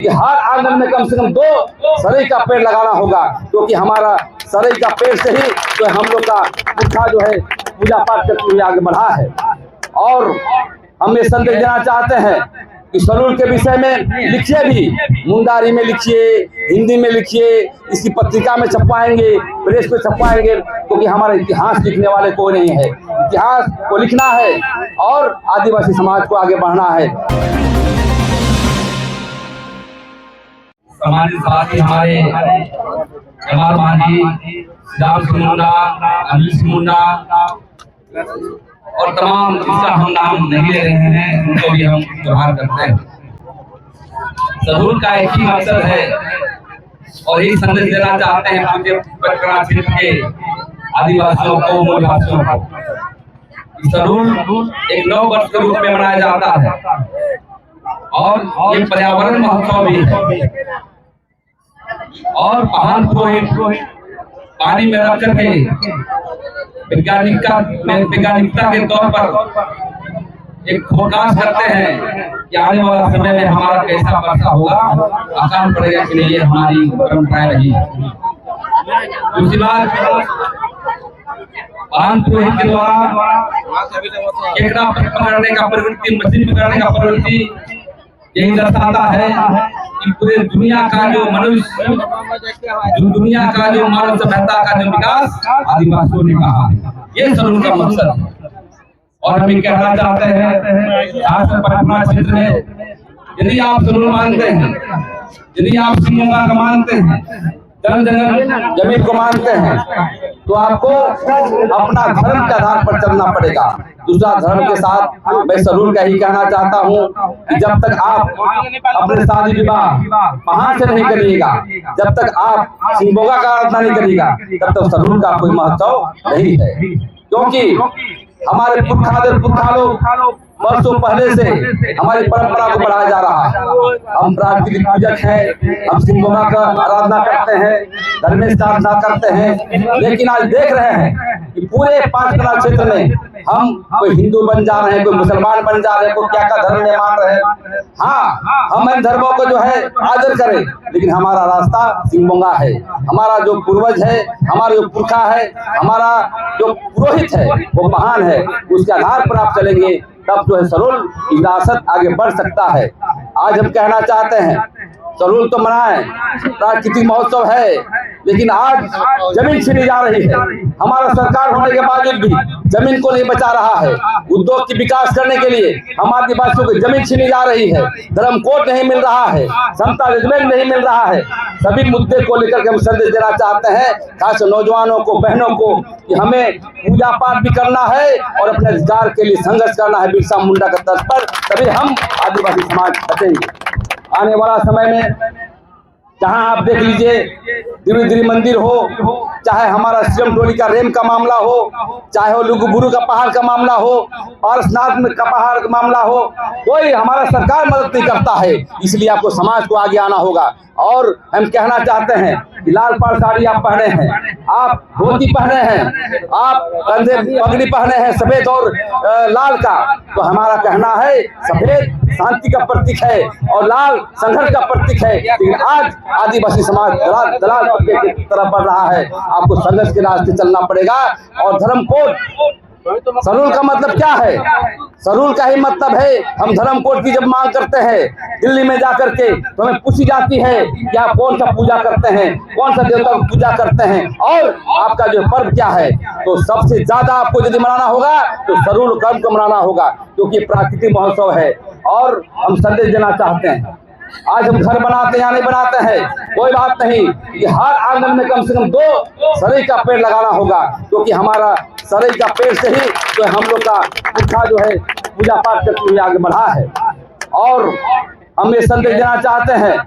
कि हर आंगन में कम से कम 2 सरई का पेड़ लगाना होगा, क्योंकि हमारा सरई का पेड़ से ही तो हम लोग का पुरखा जो है पूजा पाठ करते हुए आगे बढ़ा है। और हम ये संदेश देना चाहते हैं कि सरूल के विषय में लिखिए भी, मुंडारी में लिखिए, हिंदी में लिखिए, इसकी पत्रिका में छपवाएंगे, प्रेस में छपवाएंगे, क्योंकि हमारा इतिहास लिखने वाले कोई नहीं है। इतिहास को लिखना है और आदिवासी समाज को आगे बढ़ाना है। सामाजिक साथी हमारे जमाल मांझी, राम सिंह मुंडा, अनिल सिंह मुंडा और तमाम जिसका हम नाम नहीं ले रहे हैं उनको भी हम व्यवहार करते हैं। सरूल का एक ही मकसद है और यही संदेश देना चाहते हैं पूरे पटना क्षेत्र के आदिवासियों को, मूल वासियों को। सरूल एक नव वर्ष के रूप में मनाया जाता है और एक पर्यावरण महोत्सव भी है। और पहाड़ को पानी में रख करके वैज्ञानिकता के तौर पर एक फोरकास्ट करते हैं कि आने वाला समय में हमारा कैसा वर्षा होगा, अकाल पड़ेगा कि नहीं, ये हमारी परंपराएं रही। दूसरी बात, पान पुरोहित के द्वारा केकड़ा पकड़ने का प्रवृत्ति, मछली पकड़ने का प्रवृत्ति यही दर्शाता है कि पूरे दुनिया का जो मनुष्य, दुनिया का जो मानव सभ्यता का जो विकास आदिवासियों ने कहा है, ये सरूल का मकसद है। और हम ये कहना चाहते हैं खासकर पटना क्षेत्र में, यदि आप सरूल मानते हैं, यदि आप सिंगोंगा का मानते हैं, जमीन को मानते हैं, तो आपको अपना धर्म के आधार पर चलना पड़ेगा। दूसरा धर्म के साथ मैं सरूल का ही कहना चाहता हूँ कि जब तक आप अपने शादी विवाह पहाड़ से नहीं करिएगा, जब तक आप सिंगोंगा का आराधना नहीं करिएगा, तब तक सरूल का कोई महत्व नहीं है। क्योंकि हमारे पुरखा लोग वर्षों पहले से हमारी परंपरा को बढ़ाया जा रहा है। हम प्राकृतिक पूजक हैं, हम सिंगोंगा का आराधना करते हैं, धर्मेश का आराधना करते हैं, लेकिन आज देख रहे हैं कि पूरे पांचकला क्षेत्र में हम कोई हिंदू बन जा रहे हैं, कोई मुसलमान बन जा रहे हैं, कोई क्या का धर्म में मान रहे हैं। हाँ, हम इन धर्मों को जो है आदर करें, लेकिन हमारा रास्ता सिंगोंगा है। हमारा जो पूर्वज है, हमारा जो पुरखा है, हमारा जो पुरोहित है वो महान है, उसके आधार पर आप चलेंगे तब जो है सरूल विरासत आगे बढ़ सकता है। आज हम कहना चाहते हैं सरूल तो मनाएं, प्राकृतिक महोत्सव है, लेकिन आज जमीन छीनी जा रही है। हमारा सरकार होने के बावजूद भी जमीन को नहीं बचा रहा है। उद्योग की विकास करने के लिए हम आदिवासियों को जमीन छीनी जा रही है, धर्म कोड नहीं मिल रहा है, समता जजमेंट नहीं मिल रहा है। सभी मुद्दे को लेकर के हम संदेश देना चाहते हैं खास नौजवानों को, बहनों को, कि हमें पूजा पाठ भी करना है और अपने अधिकार के लिए संघर्ष करना है बिरसा मुंडा का तर्ज पर, तभी हम आदिवासी समाज बचेंगे। आने वाला समय में जहां आप देख लीजिए दिरी मंदिर हो, चाहे हमारा श्रीराम टोली का रेम का मामला हो, चाहे वो लुगुबुरु का पहाड़ का मामला हो, पारसनाथ का पहाड़ का मामला हो, कोई हमारा सरकार मदद नहीं करता है। इसलिए आपको समाज को आगे आना होगा। और हम कहना चाहते हैं कि लाल पाड़ साड़ी आप पहने हैं, आप धोती पहने हैं, आप कंधे पगड़ी पहने हैं सफेद और लाल का, तो हमारा कहना है सफेद शांति का प्रतीक है और लाल संघर्ष का प्रतीक है। लेकिन आज आदिवासी समाज दलाल तबके की तरफ बढ़ रहा है। आपको संघर्ष के रास्ते चलना पड़ेगा। और धर्म कोड, सरूल का मतलब क्या है? सरूल का ही मतलब है, हम धर्म कोड की जब मांग करते हैं दिल्ली में जाकर के, तो हमें पूछी जाती है कि आप कौन सा पूजा करते हैं, कौन सा देवता की पूजा करते हैं और आपका जो पर्व क्या है। तो सबसे ज्यादा आपको यदि मनाना होगा तो सरूल पर्व को मनाना होगा, क्योंकि प्राकृतिक महोत्सव है। और हम संदेश देना चाहते हैं, आज हम घर बनाते हैं या नहीं बनाते हैं, कोई बात नहीं, कि हर आंगन में कम से कम 2 सरई का पेड़ लगाना होगा, क्योंकि हमारा सरई का पेड़ से ही तो हम लोग का पुरखा जो है पूजा पाठ करते हुए आगे बढ़ा है। और हम ये संदेश देना चाहते हैं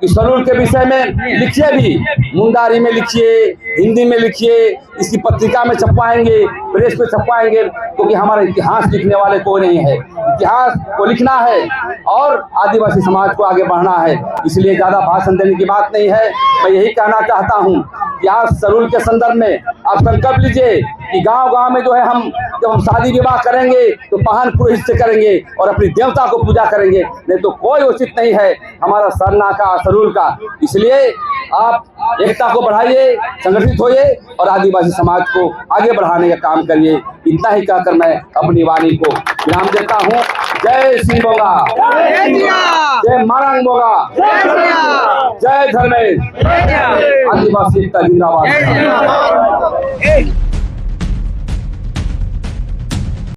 कि सरूल के विषय में लिखिए भी, मुंडारी में लिखिए, हिंदी में लिखिए, इसकी पत्रिका में छपवाएंगे, प्रेस में छपवाएंगे, क्योंकि हमारा इतिहास लिखने वाले कोई नहीं है। इतिहास को लिखना है और आदिवासी समाज को आगे बढ़ाना है। इसलिए ज्यादा भाषण देने की बात नहीं है। मैं यही कहना चाहता हूँ कि आज सरूल के संदर्भ में आप संकल्प लीजिए कि गांव-गांव में जो है जब हम शादी विवाह करेंगे तो पाहन पुरोहित से करेंगे और अपनी देवता को पूजा करेंगे, नहीं तो कोई उचित नहीं है हमारा सरना का, सरूल का। इसलिए आप एकता को बढ़ाइए, संगठित होइए और आदिवासी समाज को आगे बढ़ाने का काम करिए। इतना ही कहकर मैं अपनी वाणी को विराम देता हूँ। जय सिंह बोगा, जय मारंग बोगा, जय धर्मेश, आदिवासी एकता जिंदाबाद।